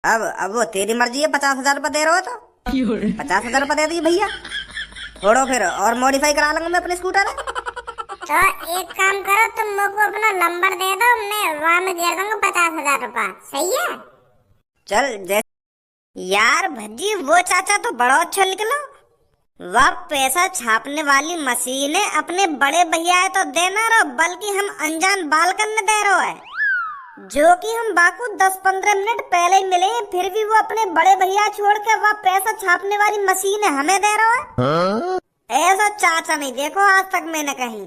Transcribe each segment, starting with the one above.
अब वो तेरी मर्जी है, 50,000 रुपये दे रहे हो तो 50,000 रुपये दे दिए भैया। छोड़ो फिर, और मॉडिफाई करा लूंगा मैं अपने स्कूटर। तो एक काम करो, तुम मुझको अपना नंबर दे दो, मैं वहाँ में दे दूंगा 50,000 रुपया। सही है? चल यार भज्जी, वो चाचा तो बड़ा अच्छा निकला। वह पैसा छापने वाली मशीन है, अपने बड़े भैया है तो देना रहो, बल्कि हम अनजान बालकन में दे रहो है, जो कि हम बाकू 10-15 मिनट पहले ही मिले, फिर भी वो अपने बड़े भैया छोड़ के वह पैसा छापने वाली मशीन है हमें दे रहा है। ऐसा चाचा नहीं देखो आज तक मैंने कहीं।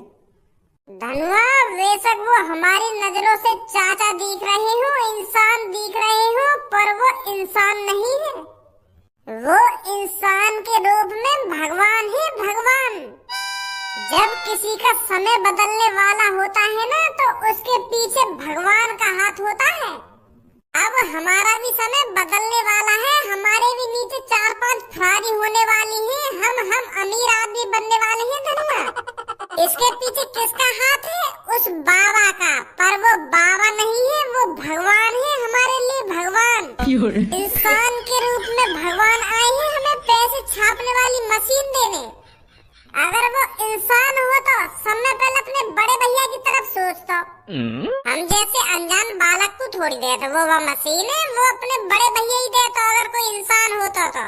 धनुआ, बेशक वो हमारी नजरों से चाचा दिख रहे हो, इंसान दिख रहे हो, पर वो इंसान नहीं है। वो इंसान के रूप में भगवान है, भगवान। जब किसी का समय बदलने वाला होता है ना, तो उसके पीछे भगवान का हाथ होता है। अब हमारा भी समय बदलने वाला है, हमारे भी नीचे 4-5 फरारी होने वाली है, हम अमीर आदमी बनने वाले हैं। धनुआ, इसके पीछे किसका हाथ है? उस बाबा का। पर वो बाबा नहीं है, वो भगवान है, हमारे लिए भगवान। इंसान के रूप में भगवान आए हैं हमें पैसे छापने वाली मशीन देने। अगर वो इंसान हो तो सबसे पहले अपने बड़े भैया की तरफ सोचता। हम जैसे अनजान बालक को थोड़ी देता, वो मशीन है, वो अपने बड़े भैया ही देता अगर कोई इंसान होता तो।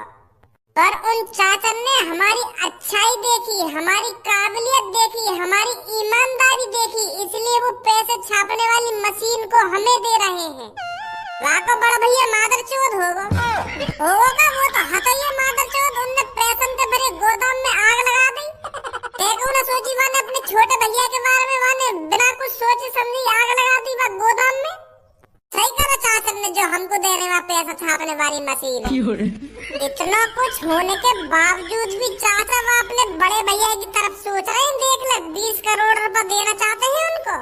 पर उन चाचा ने हमारी अच्छाई देखी, हमारी काबिलियत देखी, हमारी ईमानदारी देखी, इसलिए वो पैसे छापने वाली मशीन को हमें दे रहे हैं। वाको बड़ा भैया मादरचोद होगा वो तो हतैया मादरचोद। उनने पैसन के भरे गोदाम में आग लगा दी। देखो ना, सोची वाने अपने छोटे भैया के बारे में, वाने बिना कुछ सोचे समझी आग लगा दी वह गोदाम में। सही करा चाचा ने, जो हमको देने वाला पैसा छापने वाली मशीन है। इतना कुछ होने के बावजूद भी चाचा वो अपने बड़े भैया की तरफ सोच रहे हैं। देख ले, 20 करोड़ रुपए देना चाहते हैं उनको,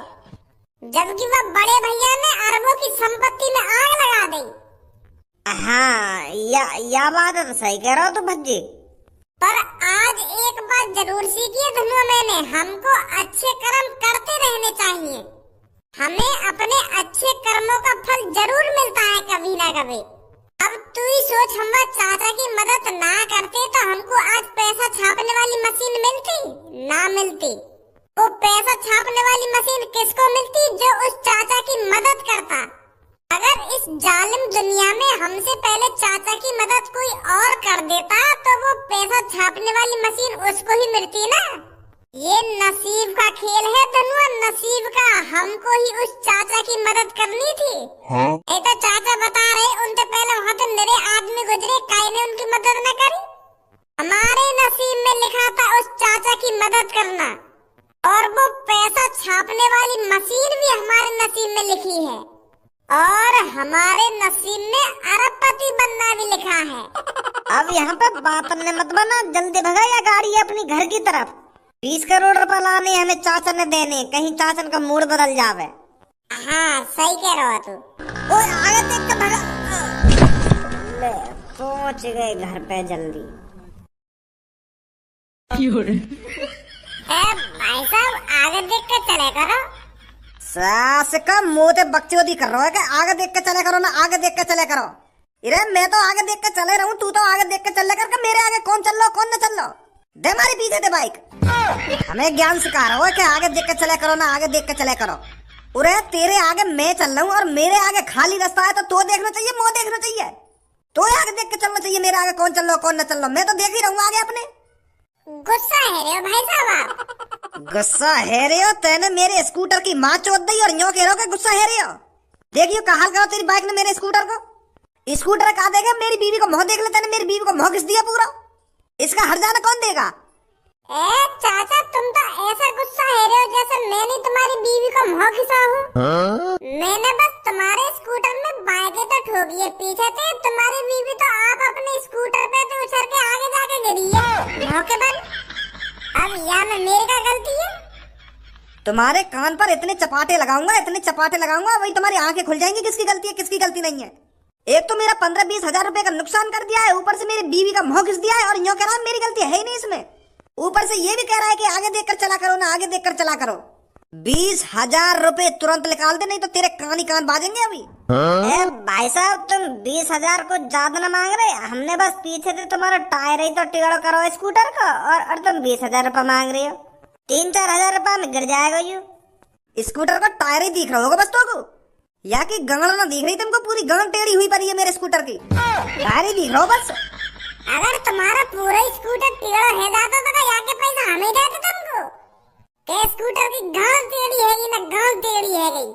जबकि वह बड़े भैया ने अरबों की संपत्ति में आग लगा दी। हाँ, या बात है तो सही कह रहा हो तो भज्जी। पर आज एक बात जरूर सीखी है धनुआ मैंने, हमको अच्छे कर्म करते रहने चाहिए। हमें अपने अच्छे कर्मों का फल जरूर मिलता है कभी ना कभी। अब तू ही सोच, हम चाचा की मदद ना करते तो हमको आज पैसा छापने वाली मशीन मिलती ना मिलती। वो पैसा छापने वाली मशीन किसको मिलती? जो उस चाचा की मदद करता। अगर इस जालिम दुनिया में हमसे पहले चाचा की मदद कोई और कर देता तो वो पैसा छापने वाली मशीन उसको ही मिलती ना। ये नसीब का खेल है धनुआ, नसीब का। हमको ही उस चाचा की मदद करनी थी। ये तो चाचा बता रहे, उनसे पहले वहाँ तो मेरे आदमी गुजरे, काई ने उनकी मदद न करी। हमारे नसीब में लिखा था उस चाचा की मदद करना, और वो पैसा छापने वाली मशीन भी हमारे नसीब में लिखी है, और हमारे नसीब में अरबपति बनना भी लिखा है। अब यहाँ पे बात ने मत बना, जल्दी भगा या गाड़ी अपनी घर की तरफ। 20 करोड़ रुपए लाने हमें चाचा ने देने, कहीं चाचा का मूड बदल जावे। हाँ सही कह रहा तू। ओए आगे देख के भगा। ले, पहुंच गए घर पे जल्दी। भाई साहब, आगे देख के चले करो। सास का मुंह ते बकचोदी कर रहा है कि आगे देख के चले करो ना, आगे देख के चले करो। इरे मैं तो आगे देख के चले रहूं, तू तो आगे देख के चले कर, मेरे आगे कौन चल लो कौन न चल लो। दे मारी पीछे दे बाइक। हमें ज्ञान सिखा रहा हो कि आगे देख के चले करो ना, आगे देख के चले करो। उरे तेरे आगे मैं चल रहा हूँ और मेरे आगे खाली रास्ता है, तो देखना चाहिए, मुँह देखना चाहिए। तो आगे देख के चलना चाहिए, मेरे आगे कौन चल लो कौन न चल लो। मैं तो देख ही रहूंगा आगे अपने। गुस्सा है रे भाई साहब। गुस्सा है रे हो, तेने मेरे स्कूटर की माँ चोद दी और यूं कह रहे हो कि गुस्सा है रे हो। देखियो कहा करो तेरी बाइक ने मेरे स्कूटर को। स्कूटर कहा देगा, मेरी बीवी को मुंह देख ले, तेने मेरी बीवी को मुंह घिस दिया पूरा। इसका हर्जाना कौन देगा? ए चाचा, तुम तो ऐसा गुस्सा है रे हो जैसे मैंने तुम्हारी बीवी को मुंह घिसा हूँ। मैंने बस तुम्हारे स्कूटर में बाइकें तो ठोकी है पीछे से, तुम्हारी बीवी तो आप अपने स्कूटर पे तो उछल के आगे जाके गिरी है धोखेबाज। अब या में मेरी क्या गलती है? तुम्हारे कान पर इतने चपाटे लगाऊंगा, इतने चपाटे लगाऊंगा, वही तुम्हारी आंखें खुल जाएंगी किसकी गलती है किसकी गलती नहीं है। एक तो मेरा 15-20 हजार रुपए का नुकसान कर दिया है, ऊपर से मेरी बीवी का मुंह घिस दिया है, और यूं कह रहा है मेरी गलती है ही नहीं इसमें। ऊपर से ये भी कह रहा है कि आगे देखकर चला करो ना, आगे देखकर चला करो। 20,000 रुपए तुरंत निकाल दे, नहीं तो तेरे कान ही कान बाजेंगे अभी। भाई साहब तुम 20,000 को ज्यादा न मांग रहे, हमने बस पीछे से तुम्हारा टायर ही तो टेढ़ा करो स्कूटर का, और तुम 20,000 रुपये मांग रहे हो। 3-4 हजार रुपये में गिर जाएगा यू। स्कूटर का टायर ही दिख रहा होगा बस तो को, या कि गंगल ना दिख रही तुमको, पूरी गंगल टेढ़ी हुई पड़ी है मेरे स्कूटर की, टायर ही दिख रहा हो बस। अगर तुम्हारा पूरा स्कूटर टेढ़ा है जाता तो क्या के पैसा हमें देते तुमको? के स्कूटर की गांव टेढ़ी है ना गांव टेढ़ी है गई।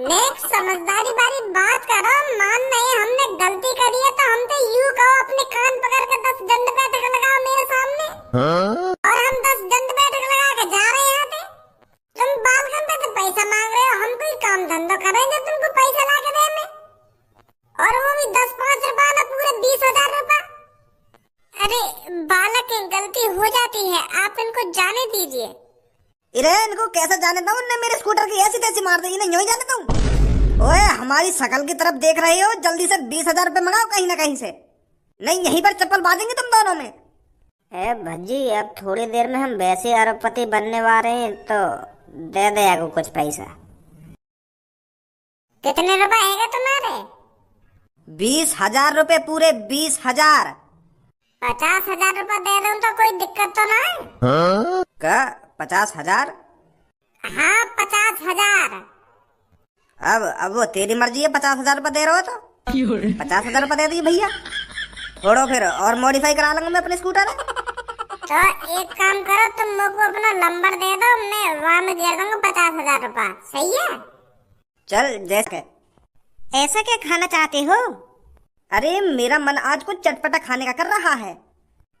नेक्स्ट समझदारी वाली बात करो, मान नहीं हमने गलती करी है तो हम तो यूं कहो अपने कान पकड़ के 10 दंड बैठक लगाओ मेरे सामने, और हम 10 दंड बैठक लगा के जा रहे हैं यहाँ पे। तुम बालकन पे तो पैसा मांग रहे हो, हम कोई काम धंधा करेंगे तुमको पैसा ला के देने, और वो भी 10-5 रुपए ना पूरे 20,000 रुपए। अरे बालक की गलती हो जाती है, आप इनको जाने दीजिए। इरे इनको कैसे जाने दूं, उनने मेरे स्कूटर की ऐसी तैसी मार दी, इन्हें यूं ही जाने दूं? ओए हमारी शकल की तरफ देख रहे हो, जल्दी से 20,000 रुपए मंगाओ कहीं ना कहीं से, नहीं यहीं पर चप्पल बांधेंगे तुम दोनों में। भज्जी अब थोड़ी देर में हम वैसे अरबपति बनने वाले हैं, तो दे दे आगो कुछ पैसा। कितने रुपए आएगा तुम्हारे? 20,000 रुपए, पूरे 20,000। 50,000 रुपए दे दूं तो कोई दिक्कत तो ना है? क्या 50,000? हाँ 50,000। अब वो तेरी मर्जी है, 50,000 रुपए दे रहे हो तो 50,000 रुपए दे दिए भैया, छोड़ो फिर और मॉडिफाई करा लूंगा मैं अपने स्कूटर। तो एक काम करो, तुम मुझको अपना नंबर दे दो, मैं वहाँ में दे दूंगा 50,000 रुपए, सही है? चल जैसे। ऐसा क्या खाना चाहते हो? अरे मेरा मन आज कुछ चटपटा खाने का कर रहा है,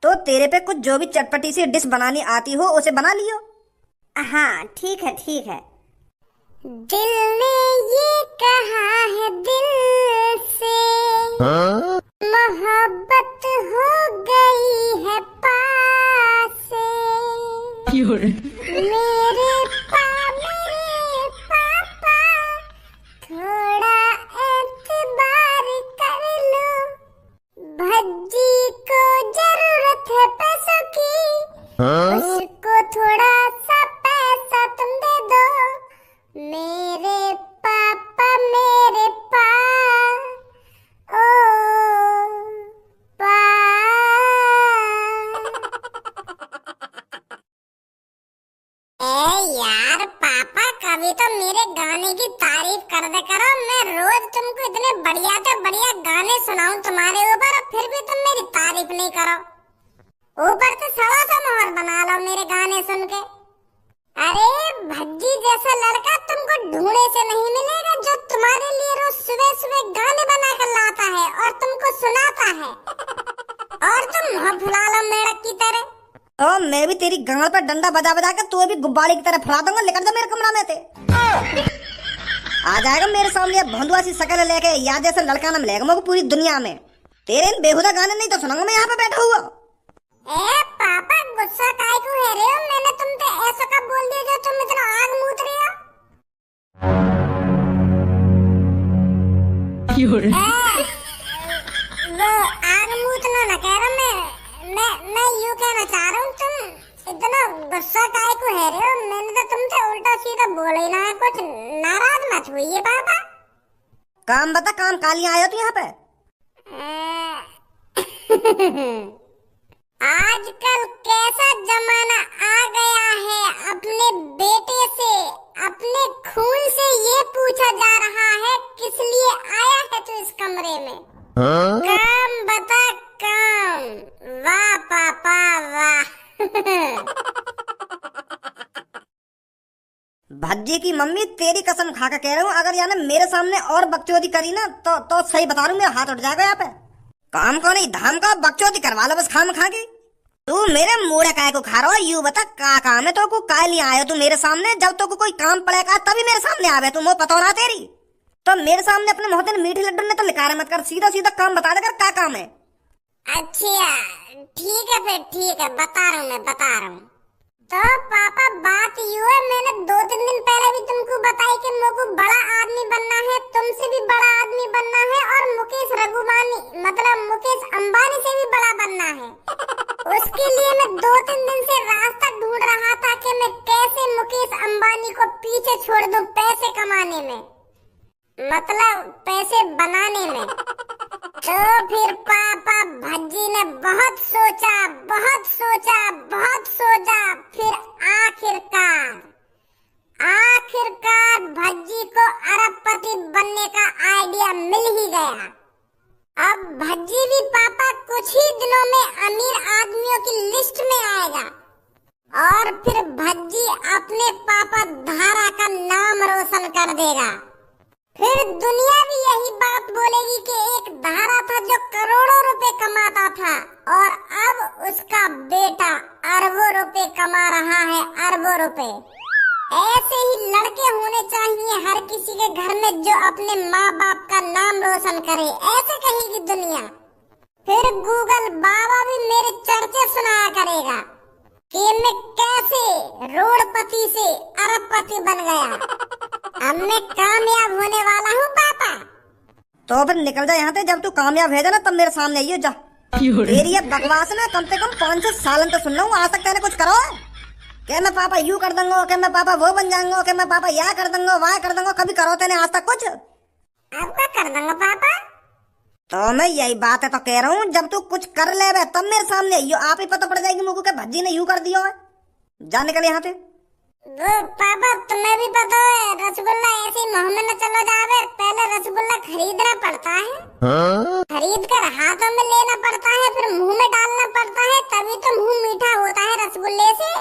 तो तेरे पे कुछ जो भी चटपटी सी डिश बनानी आती हो उसे बना लियो। हाँ ठीक है ठीक है। दिल ने ये कहा है दिल से, मोहब्बत हो गई है पास से, मेरे पापा थोड़ा एतबार कर लो, भज्जी को जरूरत है पैसों की, उसको थोड़ा सा पैसा तुम दे दो, मेरे पापा मेरे पा ओ पा। यार पापा कभी तो मेरे गाने की तारीफ कर दे करो, मैं रोज तुमको इतने बढ़िया से बढ़िया गाने सुनाऊं तुम्हारे ऊपर, और फिर भी तुम मेरी तारीफ नहीं करो, ऊपर से 100 मोहर बना लो मेरे गाने सुन के। अरे भज्जी जैसा लड़का तुमको ढूंढे से नहीं मिलेगा, जो तुम्हारे लिए रोज सुबह सुबह गाने बना कर लाता है और तुमको सुनाता है, और तुम मुंह फुला लो मेढक की तरह। तो मैं भी तेरी गांड पर डंडा बजा बजा कर तू भी गुब्बारे की तरह फुला दूंगा, लेकर जा मेरे कमरा में थे। आ जाएगा मेरे सामने भोंदुआ सी शकल लेके, या जैसे लड़का ना मिलेगा मुझको पूरी दुनिया में, तेरे इन बेहुदा गाने नहीं तो सुनाऊंगा मैं यहाँ पे बैठा हुआ। ए पापा गुस्सा काहे को है रे हो, मैंने तुमसे ऐसा कब बोल दिया जो तुम इतना आग मूत रहे हो? वो आग मूतना ना कह रहा, मैं यूं कहना चाह रहा हूँ, तुम इतना गुस्सा काहे को है रे हो, मैंने तो तुमसे उल्टा सीधा बोला ही ना है, कुछ नाराज मत हुई पापा। काम बता, काम कालियां आयो तू यहाँ पे? आजकल कैसा जमाना आ गया है, अपने बेटे से अपने खून से ये पूछा जा रहा है किस लिए आया है तू इस कमरे में? काम बता काम। वाह पापा वाह। भज्जी की मम्मी तेरी कसम खा कर कह रहा हूँ, अगर यानी मेरे सामने और बकचोदी करी ना तो सही बता रहा हूँ मेरा हाथ उठ जाएगा यहाँ पे। काम को नहीं धाम का बकचोदी करवा लो बस खाम खा के। तू मेरे मुड़े काय को खा रहा हो, यू बता का काम है तो को काय लिए आयो तू मेरे सामने? जब तो को कोई काम पड़ेगा तभी मेरे सामने आवे तू, मुँह पता ना तेरी तो मेरे सामने अपने मोहते मीठी लड्डू ने तो लिकारा मत कर, सीधा सीधा काम बता दे कर क्या काम है। अच्छा ठीक है फिर ठीक है, बता रहा हूँ मैं बता रहा हूँ। तो पापा बात यूँ है, मैंने 2-3 दिन पहले भी तुमको बताई कि मुझको बड़ा आदमी बनना है, तुमसे भी बड़ा आदमी बनना है, और मुकेश रघुवानी मतलब मुकेश अंबानी से भी बड़ा बनना है। उसके लिए मैं 2-3 दिन से रास्ता ढूंढ रहा था कि मैं कैसे मुकेश अंबानी को पीछे छोड़ दूं पैसे कमाने में। मतलब पैसे बनाने में। तो फिर पापा भज्जी ने बहुत सोचा, बहुत सोचा, बहुत सोचा, फिर आखिरकार भज्जी को अरबपति बनने का आइडिया मिल ही गया। अब भज्जी भी पापा कुछ ही दिनों में अमीर आदमियों की लिस्ट में आएगा और फिर भज्जी अपने पापा धारा का नाम रोशन कर देगा। फिर दुनिया भी यही बात बोलेगी कि एक धारा था जो करोड़ों रुपए कमाता था और अब उसका बेटा अरबों रुपए कमा रहा है, अरबों रुपए। ऐसे ही लड़के होने चाहिए हर किसी के घर में जो अपने माँ बाप का नाम रोशन करे, ऐसे कहेगी दुनिया। फिर गूगल बाबा भी मेरे चर्चे सुनाया करेगा कि मैं कैसे रोडपति से अरबपति बन गया। अब मैं कामयाब होने वाला हूँ पापा। तो फिर निकल जा यहाँ से, जब तू कामयाब है ना तब मेरे सामने आइयो जा। तेरी ये बकवास ना कम से कम 5 साल तो सुन लूँ, आज तक तेने कुछ करो क्या? मैं पापा यू कर दूंगा, क्या मैं पापा वो बन जाऊंगा, क्या मैं पापा या कर दूंगा, वाह कर दूंगा, कभी करो तेने आज तक कुछ? अब क्या कर दूंगा पापा? तो मैं यही बात है तो कह रहा हूँ, जब तू कुछ कर ले तब मेरे सामने आइयो, आप ही पता पड़ जाएगी मुझको कि भज्जी ने यू कर दिया है। जा निकल यहाँ से। वो पापा तुम्हें भी पता है रसगुल्ला ऐसे मुंह में न चलो जावे, पहले रसगुल्ला खरीदना पड़ता है। खरीद कर हाथों में लेना पड़ता है, फिर मुंह में डालना पड़ता है, तभी तो मुंह मीठा होता है रसगुल्ले से।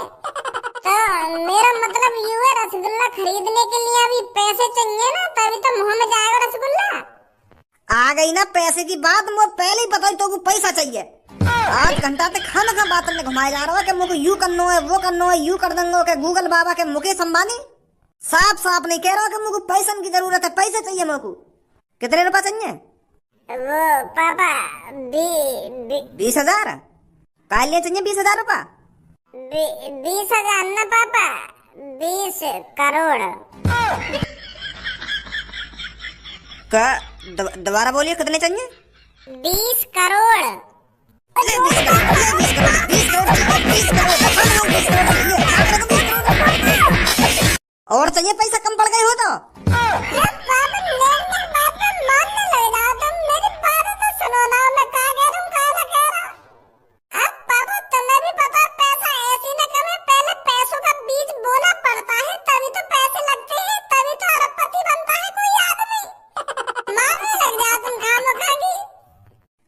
तो मेरा मतलब यूं है, रसगुल्ला खरीदने के लिए अभी पैसे चाहिए ना, तभी तो मुंह में जाएगा रसगुल्ला। आ गई ना पैसे की बात, मुझे पहले ही पता ही तो पैसा चाहिए। 8 घंटा तक खाना खा बात में घुमाया जा रहा है कि मुझे यू करना है, वो करना है, यू कर दूंगा कि गूगल बाबा के मुकेश अंबानी। साफ साफ नहीं कह रहा कि मुझे पैसा की जरूरत है, पैसे चाहिए मुझे। कितने रुपए चाहिए? वो पापा 20,000। काहे लिए चाहिए 20,000 रुपया? 20,000 ना पापा, 20 करोड़। दोबारा बोलिए, कितने चाहिए? 20 करोड़। और चाहिए पैसा, कम पड़ गए हो तो?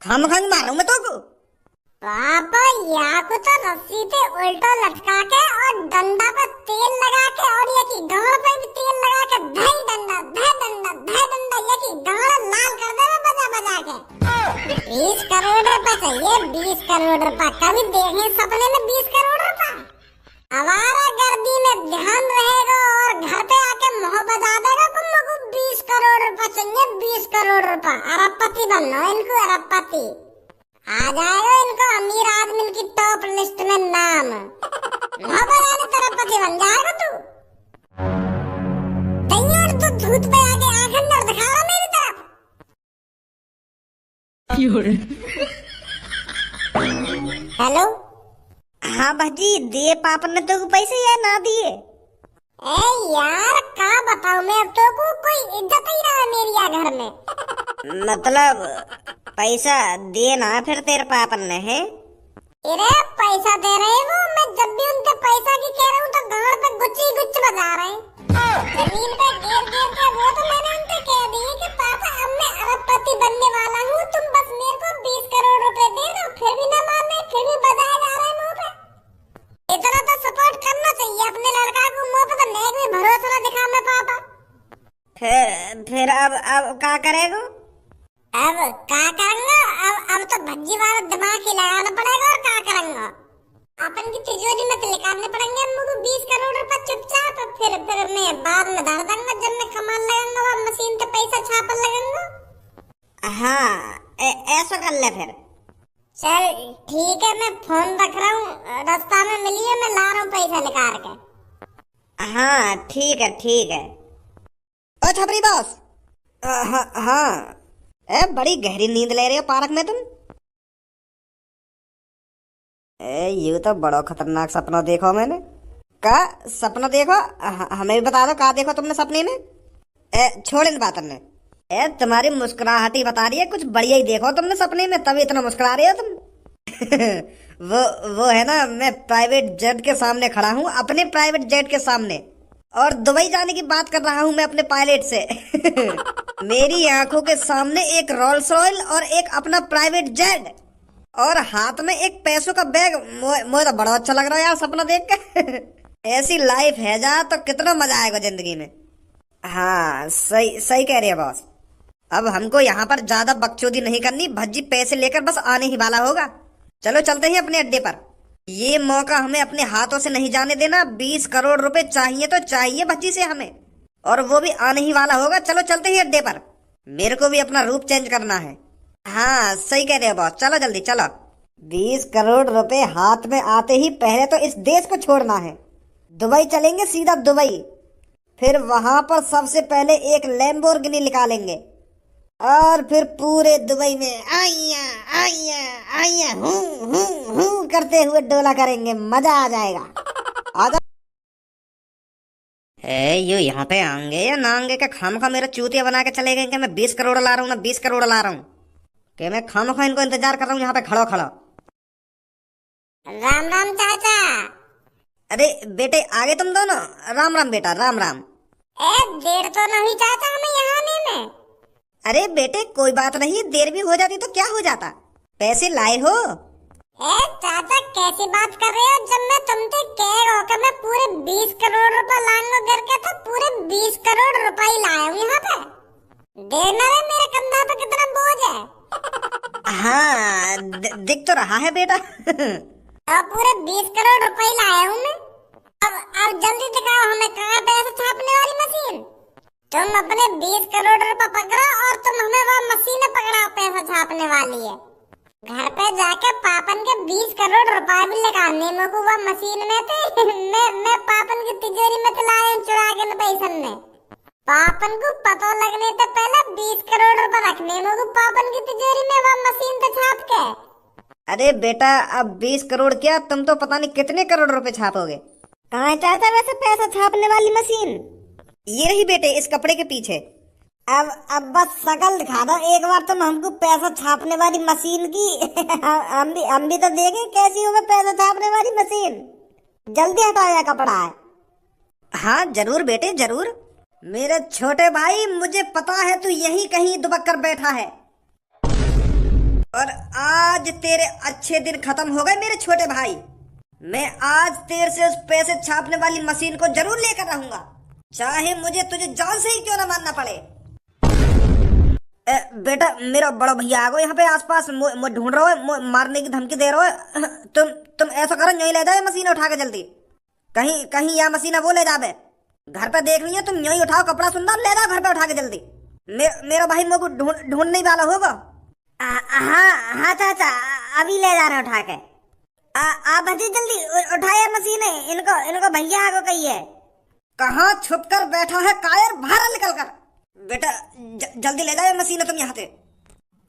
खाम खांग मारूं मैं तो को। पापा या को तो रस्सी पे उल्टा लटका के और डंडा पे तेल लगा के और ये की गाड़ पे भी तेल लगा के धई डंडा ये की गाड़ लाल कर दे बजा बजा के। 20 करोड़ रुपए चाहिए, 20 करोड़ रुपए। कभी देखे सपने में 20 करोड़ रुपए? हमारा गर्दी में ध्यान रहेगा और घर पे आके मुंह बजा देगा तुम लोग को। 20 करोड़ रुपए चाहिए, 20 करोड़ रुपए। अरबपति बनना इनको, अरबपति आ जाएगा इनको, अमीर आदमी की टॉप लिस्ट में नाम। अरबपति बन जाएगा तू। तैयार तो धूत पे आके आंखें नर दिखा रहा मेरी तरफ। हेलो। हाँ भाजी, दिए पापा ने तो पैसे या ना दिए? ए यार क्या बताऊं मैं, अब तो कोई इज्जत ही रहा मेरी या घर में। मतलब पैसा दिए ना फिर तेरे पापा ने है? अरे पैसा दे रहे वो, मैं जब भी उनके पैसा की कह रहा हूँ तो गाड़ पे गुच्ची गुच्च बजा रहे हैं। जमीन पे गिर गिर के वो तो मैंने उनसे कह दिए कि पापा अब मैं अरबपति बनने वाला हूँ, तुम बस मेरे को 20 करोड़ रुपए दे दो। फिर भी ना माने, फिर भी बजाए जा रहे हैं मुँह पे। इतना तो सपोर्ट करना चाहिए अपने लड़का को, मुँह पे तो नेक में भरोसा ना दिखा मैं पापा। फिर अब क्या करेगा? अब क्या करूंगा? अब तो भज्जी वाला दिमाग ही लगाना पड़ेगा। और क्या करूंगा? अपन की तिजोरी में तो निकालने पड़ेंगे मुझे 20 करोड़ रुपए चुपचाप। फिर मैं बाद में धर दूंगा जब मैं कमाने लगूंगा, वह मशीन पे पैसा छापने लगूंगा। हाँ ऐसा कर ले फिर। चल ठीक है, मैं फोन रख रहा हूँ, रास्ता में मिलिए, मैं ला रहा हूँ पैसा निकाल के। हाँ ठीक है। ओ छपरी बॉस। हाँ बड़ी गहरी नींद ले रहे हो पार्क में तुम? ये तो बड़ा खतरनाक सपना देखो मैंने। का सपना देखो? हमें भी बता दो, का देखो तुमने सपने में? छोड़ इन बातों ने, तुम्हारी मुस्कुराहट ही बता रही है, कुछ बढ़िया ही देखो तुमने सपने में, तभी इतना मुस्कुरा रहे हो तुम। वो है ना, मैं प्राइवेट जेट के सामने खड़ा हूँ, अपने प्राइवेट जेट के सामने, और दुबई जाने की बात कर रहा हूँ मैं अपने पायलट से। मेरी आंखों के सामने एक रोल्स रॉयल और एक अपना प्राइवेट जेट, और हाथ में एक पैसों का बैग। मुझे तो बड़ा अच्छा लग रहा है यार सपना देख के। ऐसी लाइफ है जा तो कितना मजा आएगा जिंदगी में। हाँ सही सही कह रही है बॉस। अब हमको यहाँ पर ज्यादा बकचोदी नहीं करनी, भज्जी पैसे लेकर बस आने ही वाला होगा। चलो चलते हैं अपने अड्डे पर। ये मौका हमें अपने हाथों से नहीं जाने देना। 20 करोड़ रुपए चाहिए तो चाहिए भज्जी से हमें, और वो भी आने ही वाला होगा। चलो चलते हैं अड्डे पर, मेरे को भी अपना रूप चेंज करना है। हाँ सही कह रहे हो बॉस, चलो जल्दी चलो। 20 करोड़ रुपए हाथ में आते ही पहले तो इस देश को छोड़ना है। दुबई चलेंगे, सीधा दुबई। फिर वहां पर सबसे पहले एक लैम्बोर्गिनी निकालेंगे, और फिर पूरे दुबई में आइया आइया आइया हूँ करते हुए डोला करेंगे, मजा आ जाएगा। आजा ये यहाँ पे आएंगे या ना आएंगे, क्या खामखा मेरा चूतिया बना के चले गए कि मैं 20 करोड़ ला रहा हूँ ना 20 करोड़ ला रहा हूँ, कि मैं खामखा इनको इंतजार कर रहा हूँ यहाँ पे खड़ो खड़ो। राम राम चाचा। अरे बेटे आ गए तुम दोनों, राम राम बेटा राम राम। देर तो नहीं चाचा हमें यहाँ आने में? अरे बेटे कोई बात नहीं, देर भी हो जाती तो क्या हो जाता, पैसे लाए हो। चाचा कैसी बात कर रहे हो, जब मैं तुमसे कह रहा हूँ कि मैं पूरे 20 करोड़ रुपए लाने को करके था, पूरे 20 करोड़ रुपए ही लाया हूँ यहाँ पे। देना है मेरे कंधा पे कितना बोझ है। हाँ दिख तो रहा है बेटा। पूरे 20 करोड़ रुपए ही लाया हूँ मैं। अब जल्दी दिखाओ हमें कहाँ पैसे छापने वाली मशीन। तुम अपने 20 करोड़ रुपए पकड़ो और तुम हमें वो मशीन पकड़ाओ पैसा छापने वाली है। घर पे जाके पापन के 20 करोड़ रुपए भी लगाने में को वो मशीन में थे। मैं पापन की तिजोरी में लाया चुरा के पैसन में। पापन को पता लगने से पहले 20 करोड़ रुपए रखने में को पापन की तिजोरी में वो मशीन पे छाप के। अरे बेटा अब 20 करोड़ क्या, तुम तो पता नहीं कितने करोड़ रुपए छापोगे। कहाँ है चाचा वैसे पैसा छापने वाली मशीन? ये रही बेटे इस कपड़े के पीछे। अब बस शकल दिखा दो एक बार तुम हमको पैसा छापने वाली मशीन की। हम भी तो देखें कैसी हो पैसा छापने वाली मशीन। जल्दी हटाओ यह कपड़ा है। हाँ जरूर बेटे जरूर। मेरे छोटे भाई मुझे पता है तू यहीं कहीं दुबक कर बैठा है, और आज तेरे अच्छे दिन खत्म हो गए मेरे छोटे भाई। मैं आज तेरे से उस पैसे छापने वाली मशीन को जरूर लेकर रहूंगा, चाहे मुझे तुझे जान से ही क्यों ना मानना पड़े। बेटा मेरा बड़ा भैया आ गो यहाँ पे आसपास, ढूंढ रहा है, मारने की धमकी दे रहा है। तुम ऐसा करो, यहीं ले जाओ मशीन उठा के जल्दी। कहीं यह मशीन वो ले जाबे, घर पे देख लिया तुम, यहीं उठाओ कपड़ा सुंदर, ले जाओ घर पे उठा के जल्दी। मेरा भाई मेरे को ढूंढने वाला होगा। हाँ चाचा अभी ले जा रहे उठा के। आप भजी जल्दी उठाया मशीन है, इनको भैया आगो कहिए। कहाँ छुप कर बैठा है कायर, बाहर निकल कर। बेटा जल्दी ले जाओ मशीन तुम यहाँ से।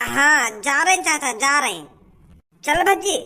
हाँ जा रहे हैं चाचा जा रहे हैं, चल भज्जी।